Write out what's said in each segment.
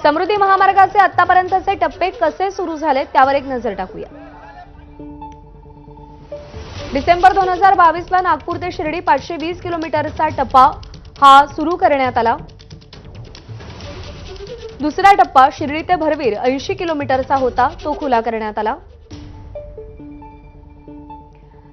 समृद्धी महामार्गाचे आतापर्यंतचे टप्पे कसे सुरू झाले त्यावर एक नजर टाकूया। डिसेंबर 2022 ला नागपूर ते शिर्डी 520 किलोमीटरचा टप्पा हा सुरू करण्यात आला। दुसरा टप्पा शिर्डी ते भरवीर 80 किलोमीटरचा होता, तो खुला करण्यात आला।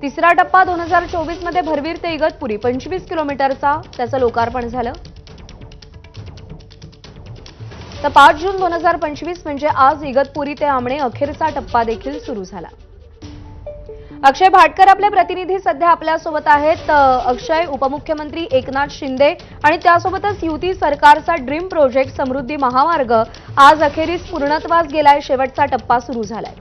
तिसरा टप्पा 2024 मध्ये भरवीर ते इगतपुरी 25 किलोमीटरचा, त्याचं लोकार्पण झालं। तर 5 जून 2025 म्हणजे आज इगतपुरी ते आमणे अखेरचा टप्पा देखील सुरू झाला। अक्षय भाटकर आपले प्रतिनिधी सध्या आपल्यासोबत आहेत। अक्षय, उपमुख्यमंत्री एकनाथ शिंदे आणि त्यासोबतच युती सरकारचा ड्रीम प्रोजेक्ट समृद्धी महामार्ग आज अखेरीस पूर्णत्वास गेलाय, शेवटचा टप्पा सुरू झालाय।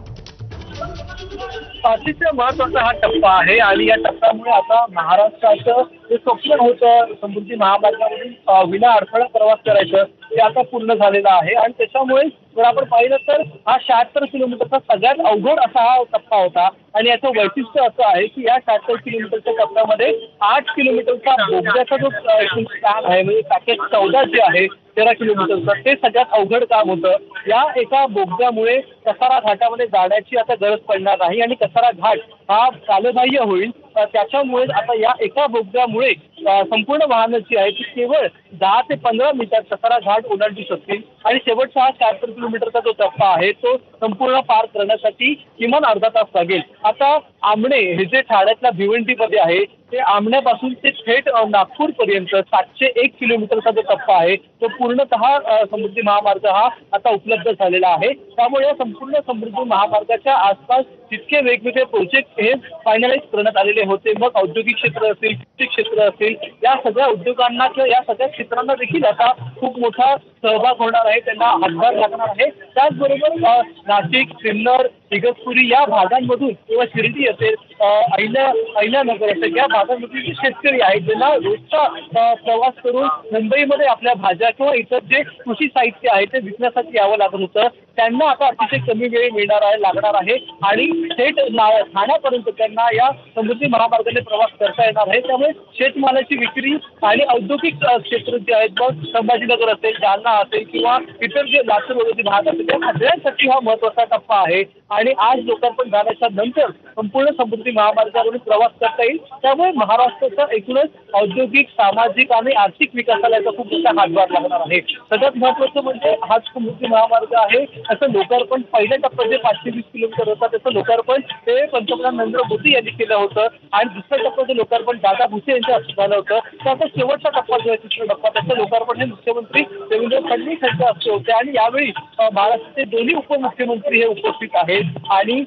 अतिशय महत्वाचा हा टप्पा आहे आणि या टप्प्यामुळे आता महाराष्ट्राचं जे स्वप्न होतं समृद्धी महामार्गावरून विना अडथळा प्रवास करायचं ते आता पूर्ण झालेलं आहे। आणि त्याच्यामुळे जर आपण पाहिलं तर हा 76 किलोमीटरचा सगळ्यात अवघड असा हा टप्पा होता आणि याचं वैशिष्ट्य असं आहे की या 76 किलोमीटरच्या टप्प्यामध्ये 8 किलोमीटरचा बोगद्याचा जो काम आहे, म्हणजे पॅकेज 14 जे आहे 13 किलोमीटरचं, ते सगळ्यात अवघड काम होतं। या एका बोगद्यामुळे कसारा घाटामध्ये जाण्याची आता गरज पडणार नाही आणि कसारा घाट हा कालबाह्य होईल। त्याच्यामुळे आता या एका बोगद्यामुळे संपूर्ण वाहनं जी आहे ती केवळ 10 ते 15 मिनिटात कसारा घाट ओलांडू शकतील आणि शेवटचा हा 76 किलोमीटरचा जो टप्पा आहे तो संपूर्ण पार करण्यासाठी किमान अर्धा तास लागेल। आता आमणे हे जे ठाण्यातल्या भिवंडीमध्ये आहे ते आमण्यापासून ते थेट नागपूरपर्यंत 701 किलोमीटरचा जो टप्पा आहे तो पूर्णतः समृद्धी महामार्ग हा आता उपलब्ध झालेला आहे। त्यामुळे या संपूर्ण समृद्धी महामार्गाच्या आसपास जितके वेगवेगळे प्रोजेक्ट हे फायनलाइज करण्यात आलेले होते, मग औद्योगिक क्षेत्र असेल, कृषी क्षेत्र असेल, या सगळ्या उद्योगांना किंवा या सगळ्या क्षेत्रांना देखील आता खूप मोठा सहभाग होणार आहे, त्यांना हातभार लागणार आहे। त्याचबरोबर नाशिक, सिन्नर, इगतपुरी या भागांमधून किंवा शिर्डी असेल, अहिल्यानगर असेल, या भागांमधील जे शेतकरी आहेत ज्यांना रोजचा प्रवास करून मुंबईमध्ये आपल्या भाज्या किंवा इतर जे कृषी साहित्य आहे ते विकण्यासाठी यावं लागत होतं, त्यांना आता अतिशय कमी वेळ लागणार आहे आणि थेट ठाण्यापर्यंत त्यांना या समृद्धी महामार्गाने प्रवास करता येणार आहे। त्यामुळे शेतमालाची विक्री आणि औद्योगिक क्षेत्र जे आहेत, मग संभाजीनगर असेल, जालना असेल किंवा इतर जे लातूर वगैरे भाग असेल, त्या सगळ्यांसाठी हा महत्वाचा टप्पा आहे आणि आज लोकार्पण झाल्याच्या नंतर संपूर्ण समृद्धी महामार्गावरून प्रवास करता येईल। त्यामुळे महाराष्ट्राचा एकूणच औद्योगिक, सामाजिक आणि आर्थिक विकासाला याचा खूप मोठा हातभार लागणार आहे। सगळ्यात महत्वाचं म्हणजे हा समृद्धी महामार्ग आहे त्याचं लोकार्पण पहिल्या टप्प्यात जे 520 किलोमीटर होता त्याचं लोकार्पण ते पंतप्रधान नरेंद्र मोदी यांनी केलं होतं आणि दुसऱ्या टप्प्याचं लोकार्पण दादा भुसे यांच्या हस्ते झालं होतं। तर आता शेवटचा टप्पा जो आहे तिसरा टप्पा त्याचं लोकार्पण हे मुख्यमंत्री देवेंद्र फडणवीस यांच्या हस्ते होते आणि यावेळी महाराष्ट्राचे दोन्ही उपमुख्यमंत्री हे उपस्थित आहेत आणि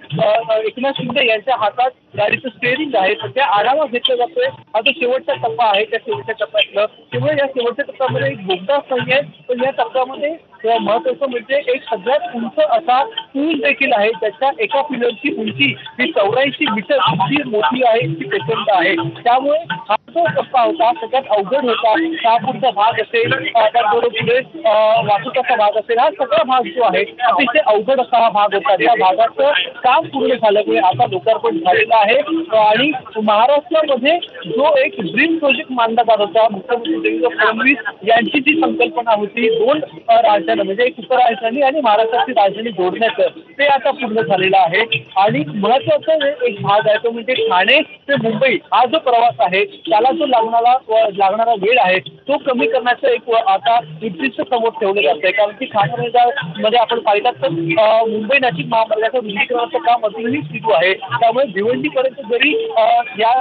एकनाथ शिंदे यांच्या हातात गाडीचं स्टेअरिंग आहे। सध्या आढावा घेतला जातोय। हा जो शेवटचा टप्पा आहे त्या शेवटच्या टप्प्यातलं केवळ या शेवटच्या टप्प्यामध्ये एक बोगदाच नाही आहे, पण या टप्प्यामध्ये महत्वाचं म्हणजे एक सगळ्यात उंच असा पूल देखील आहे, त्याच्या एका पिलरची उंची ही 84 मीटर इतकी मोठी आहे, इतकी प्रचंड आहे। त्यामुळे हा जो टप्पा होता सगळ्यात अवघड होता। शहापूरचा भाग असेल, त्याचबरोबर पुढे वाहतुकाचा भाग असेल, हा सगळा भाग जो आहे अतिशय अवघड असा हा भाग होता। त्या भागाचं काम पूर्ण झाल्यामुळे आता लोकार्पण झालेलं आहे आणि महाराष्ट्रामध्ये जो एक ड्रीम प्रोजेक्ट मानला जात होता, मुख्यमंत्री देवेंद्र फडणवीस यांची जी संकल्पना होती 2 राजधानी म्हणजे एक उपराजधानी आणि महाराष्ट्राची राजधानी जोडण्याचं, ते आता पूर्ण झालेलं आहे। आणि महत्वाचा एक भाग आहे तो म्हणजे ठाणे ते मुंबई हा जो प्रवास आहे त्याला जो लागणारा वेळ आहे तो कमी करण्याचं एक आता उद्दिष्ट समोर ठेवलं जात आहे। कारण की ठाण्यामध्ये आपण पाहिलं तर मुंबई नाशिक महामार्गाचं रुंदीकरणाचं काम अजूनही सुरू आहे। त्यामुळे भिवंडीपर्यंत जरी या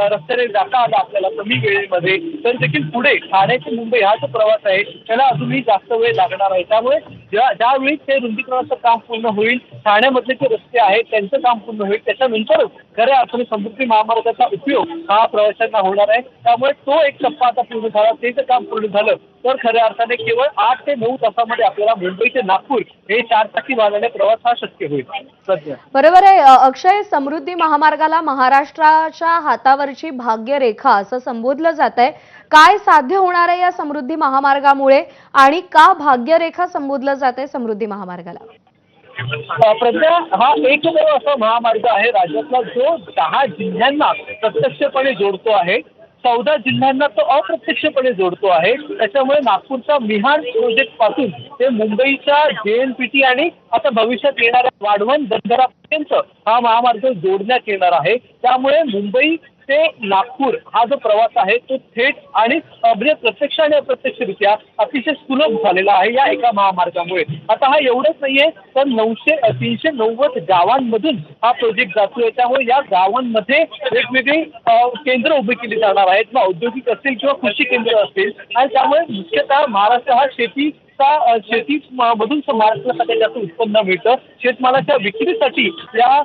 रस्त्याने जाता आला आपल्याला कमी वेळेमध्ये, तर देखील पुढे ठाणे ते मुंबई हा जो प्रवास आहे त्याला अजूनही जास्त वेळ लागणार आहे। त्यामुळे ज्यावेळी ते रुंदीकरणाचं काम पूर्ण होईल, ठाण्यामधले जे रस्ते आहेत त्यांचं काम पूर्ण होईल, त्याच्यानंतरच खऱ्या अर्थाने समृद्धी महामार्गाचा उपयोग हा प्रवाशांना होणार आहे। त्यामुळे तो एक टप्पा आता पूर्ण झाला, ते जर काम पूर्ण झालं तर खऱ्या अर्थाने केवळ 8 ते 9 तासामध्ये आपल्याला मुंबई ते नागपूर हे 4 चाकी वाहनाने प्रवास हा शक्य होईल। सध्या बरोबर आहे अक्षय, समृद्धी महामार्गाला महाराष्ट्राच्या हातावरची भाग्यरेखा असं संबोधलं जात आहे। काय साध्य होणार आहे या समृद्धी महामार्गामुळे आणि का भाग्यरेखा संबोधलं जात आहे समृद्धी महामार्गाला? प्रज्ञा, हा एकमेव असा महामार्ग आहे राज्यातला जो 10 जिल्ह्यांना प्रत्यक्षपणे जोडतो आहे। 14 जिल्ह्यांना तो अप्रत्यक्षपणे जोडतो आहे. त्याच्यामुळे नागपूरचा मिहान प्रोजेक्ट पासून ते मुंबईच्या JNPT आणि आता भविष्यात येणाऱ्या वाढवण बंदरापर्यंत हा महामार्ग जोडण्यात येणार आहे. त्यामुळे मुंबई ते नागपूर हा जो प्रवास आहे तो थेट आणि म्हणजे प्रत्यक्ष आणि अप्रत्यक्षरित्या अतिशय सुलभ झालेला आहे या एका महामार्गामुळे. आता हा एवढंच नाहीये तर 390 गावांमधून हा प्रोजेक्ट जातोय. त्यामुळे या गावांमध्ये वेगवेगळी केंद्र उभी केली जाणार आहेत, मग औद्योगिक असतील किंवा कृषी केंद्र असतील. आणि त्यामुळे मुख्यतः महाराष्ट्र हा शेती मधून महाराष्ट्राला सगळ्यात जास्त उत्पन्न मिळतं. शेतमालाच्या विक्रीसाठी या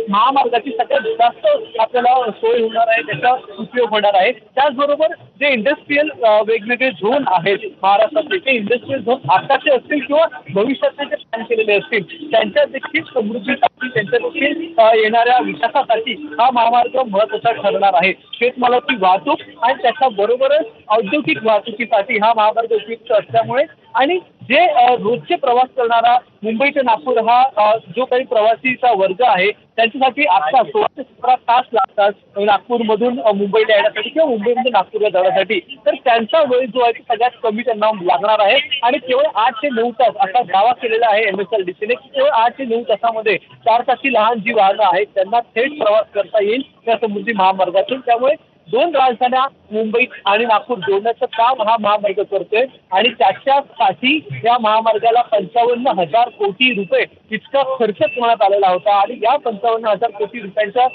महामार्गाची सगळ्यात जास्त आपल्याला सोय होणार आहे, त्याचा उपयोग होणार आहे. त्याचबरोबर जे इंडस्ट्रीयल वेगवेगळे झोन आहेत महाराष्ट्रातले, ते इंडस्ट्रीयल झोन आताचे असतील किंवा भविष्यात जे प्लॅन केलेले असतील त्यांच्या देखील समृद्धीसाठी, त्यांच्या देखील येणाऱ्या विकासासाठी हा महामार्ग महत्त्वाचा ठरणार आहे. शेतमालाची वाहतूक आणि त्याच्याबरोबरच औद्योगिक वाहतुकीसाठी हा महामार्ग उपयुक्त असल्यामुळे आणि जे रोजचे प्रवास करणारा मुंबई ते नागपूर हा जो काही प्रवासीचा वर्ग आहे त्यांच्यासाठी आता 16 ते 17 तास लागतात नागपूरमधून मुंबईला येण्यासाठी किंवा मुंबईमधून नागपूरला जाण्यासाठी. तर त्यांचा वेळ जो आहे सगळ्यात कमी त्यांना लागणार आहे आणि केवळ 8 ते 9 तास असा दावा केलेला आहे MSRDCने की केवळ 8 ते 9 तासामध्ये 4 चाकी लहान जी वाहनं आहेत त्यांना थेट प्रवास करता येईल त्या समृद्धी महामार्गातून. त्यामुळे 2 राजधान्या मुंबई आणि नागपूर जोडण्याचं काम हा महामार्ग करतोय आणि त्याच्यासाठी या महामार्गाला 55,000 कोटी रुपये इतका खर्च करण्यात आलेला होता. आणि या 55,000 कोटी रुपयांच्या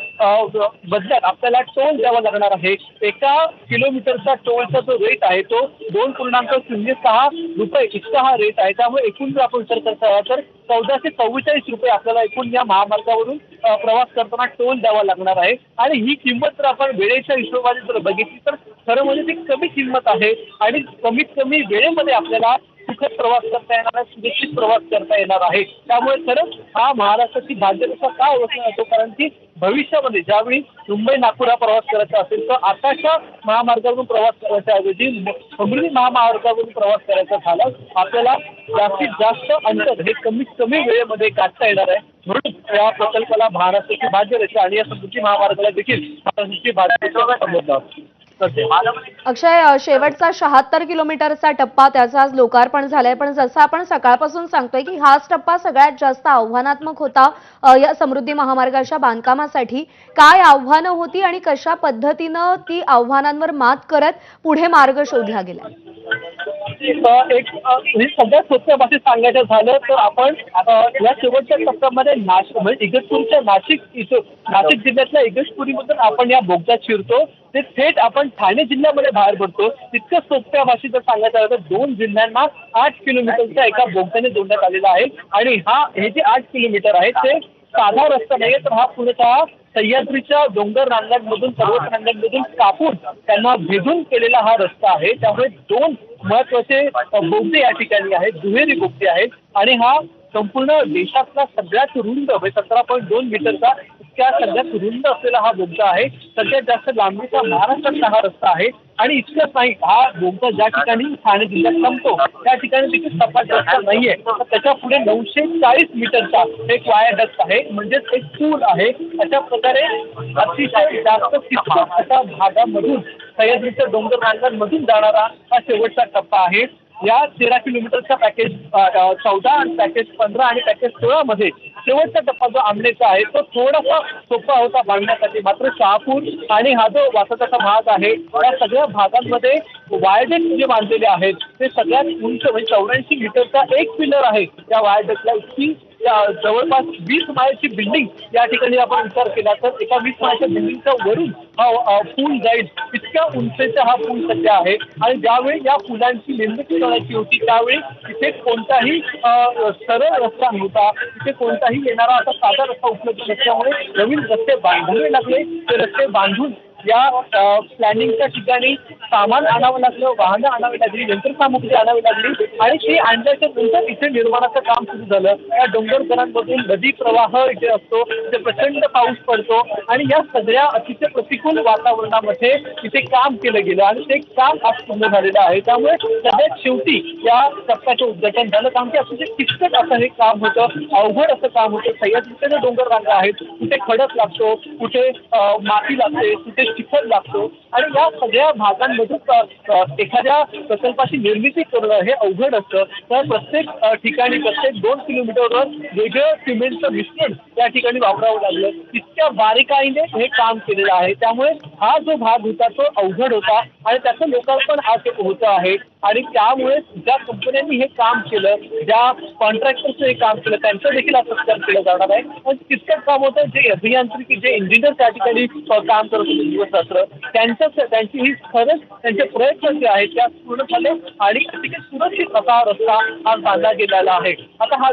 बदल्यात आपल्याला टोल द्यावा लागणार आहे. एका किलोमीटरचा टोलचा जो रेट आहे तो 2.06 रुपये इतका हा रेट आहे. त्यामुळे एकूण जर आपण विचार करता तर 1444 रुपये आपल्याला एकूण या महामार्गावरून प्रवास करताना टोल द्यावा लागणार आहे. आणि ही किंमत जर आपण वेळेच्या हिशोबाने जर बघितली तर खरं म्हणजे ती कमी किंमत आहे आणि कमीत कमी वेळेमध्ये आपल्याला सुखद प्रवास करता येणार आहे, सुरक्षित प्रवास करता येणार आहे. त्यामुळे खरंच हा महाराष्ट्राची भाग्यरेखा का ओळखला जातो, कारण की भविष्यामध्ये ज्यावेळी मुंबई नागपूर हा प्रवास करायचा असेल तर आताच्या महामार्गावरून प्रवास करायच्या ऐवजी समृद्धी महामार्गावरून प्रवास करायचा झाला आपल्याला जास्तीत जास्त अंतर हे कमीत कमी वेळेमध्ये गाठता येणार आहे. म्हणून या प्रकल्पाला महाराष्ट्राची भाग्यरेखा आणि या समृद्धी महामार्गाला देखील महाराष्ट्राची भाग्यरेखा समजतात. अक्षय, शेवटचा 76 किलोमीटरचा टप्पा त्याचा आज लोकार्पण झालंय, पण जसं आपण सकाळपासून सांगतोय की हाच टप्पा सगळ्यात जास्त आव्हानात्मक होता या समृद्धी महामार्गाच्या बांधकामासाठी. काय आव्हानं होती आणि कशा पद्धतीनं ती आव्हानांवर मात करत पुढे मार्ग शोधला गेला? एक सगळ्यात सोप्या भाषेत सांगायचं झालं तर आपण या शेवटच्या टप्प्यामध्ये म्हणजे इगतपुरीच्या नाशिक जिल्ह्यातल्या इगतपुरीमधून आपण या बोगद्यात शिरतो ते थेट आपण ठाणे जिल्ह्यामध्ये बाहेर पडतो. तितकं सोप्या भाषेत जर सांगायचं झालं तर 2 जिल्ह्यांना 8 किलोमीटरच्या एका बोगद्याने जोडण्यात आलेला आहे. आणि हे जे 8 किलोमीटर आहे ते साधा रस्ता नाहीये, तर हा पूर्णतः सह्याद्रीच्या डोंगर रांगांमधून पर्वत रांगांमधून कापून त्यांना भेदून केलेला हा रस्ता आहे. त्यामुळे 2 महत्वाचे बोगदे या ठिकाणी आहेत, दुहेरी बोगदे आहेत. आणि हा संपूर्ण देशातला सगळ्यात रुंद 17.2 मीटरचा इतक्या सगळ्यात रुंद असलेला हा बोगदा आहे. सगळ्यात जास्त लांबीचा महाराष्ट्रातला हा रस्ता आहे. आणि इतकंच नाही, हा बोगदा ज्या ठिकाणी ठाणे जिल्ह्यात संपतो त्या ठिकाणी देखील सपाट रस्ता नाहीये, तर त्याच्या पुढे 940 मीटरचा एक वायाडक्ट आहे, म्हणजेच एक पूल आहे. अशा प्रकारे अतिशय जास्त किचकट अशा भागामधून सह्याद्रीच्या डोंगर रांगांमधून जाणारा हा शेवटचा टप्पा आहे. या 13 किलोमीटरच्या पॅकेज 14 आणि पॅकेज 15 आणि पॅकेज 16 मध्ये शेवटचा टप्पा जो आंबेचा आहे तो थोडासा सोपा होता बांधण्यासाठी. मात्र शहापूर आणि हा जो वासाचा भाग आहे या सगळ्या भागांमध्ये वायडेक्ट जे बांधलेले आहेत ते सगळ्यात उंच म्हणजे 84 मीटरचा एक पिलर आहे. त्या वायडेक्टला इतकी जवळपास 20 माळ्याची बिल्डिंग या ठिकाणी आपण विचार केला तर एका 20 माळ्याच्या बिल्डिंगच्या वरून हा पूल जाईल इतक्या उंचीचा हा पूल सध्या आहे. आणि ज्यावेळी या पुलांची निर्मिती करायची होती त्यावेळी तिथे कोणताही सरळ रस्ता नव्हता, तिथे कोणताही येणारा असा साधा रस्ता उपलब्ध नसल्यामुळे नवीन रस्ते बांधावे लागले. ते रस्ते बांधून या प्लॅनिंगच्या ठिकाणी सामान आणावं लागलं, वाहनं आणावी लागली, यंत्रसामुग्री आणावी लागली. आणि ती आणल्याच्या नंतर इथे निर्माणाचं काम सुरू झालं. या डोंगरदऱ्यांमधून नदी प्रवाह इथे असतो, इथे प्रचंड पाऊस पडतो आणि या सगळ्या अतिशय प्रतिकूल वातावरणामध्ये इथे काम केलं गेलं आणि ते काम आज पूर्ण झालेलं आहे. त्यामुळे सगळ्यात शेवटी या टप्प्याचं उद्घाटन झालं. कारण की अतिशय किचकट असं हे काम होतं, अवघड असं काम होतं. सह्याद्रीचे जे डोंगर रांगा आहेत कुठे खडक लागतो, कुठे माती लागते, कुठे चिखल लागतो आणि या सगळ्या भागांमधून एखाद्या प्रकल्पाची निर्मिती करणं हे अवघड असतं. तर प्रत्येक ठिकाणी प्रत्येक 2 किलोमीटरवर वेगळं सिमेंटचं मिश्रण त्या ठिकाणी वापरावं लागलं. इतक्या बारीकाईने हे काम केलेलं आहे. त्यामुळे हा जो भाग होता तो अवघड होता आणि त्याचं लोकार्पण आज होतं आहे. आणि त्यामुळे ज्या कंपन्यांनी हे काम केलं, ज्या कॉन्ट्रॅक्टरचं हे काम केलं, त्यांचं देखील आता सत्कार केलं जाणार आहे. पण तितकंच काम होतं जे अभियांत्रिकी, जे इंजिनियर त्या ठिकाणी काम करत होते दिवसरात्र, त्यांची ही खरंच त्यांचे प्रयत्न जे आहेत त्या पूर्ण झाले आणि अतिशय सुरक्षित असा रस्ता आज बांधला गेलेला आहे. आता हा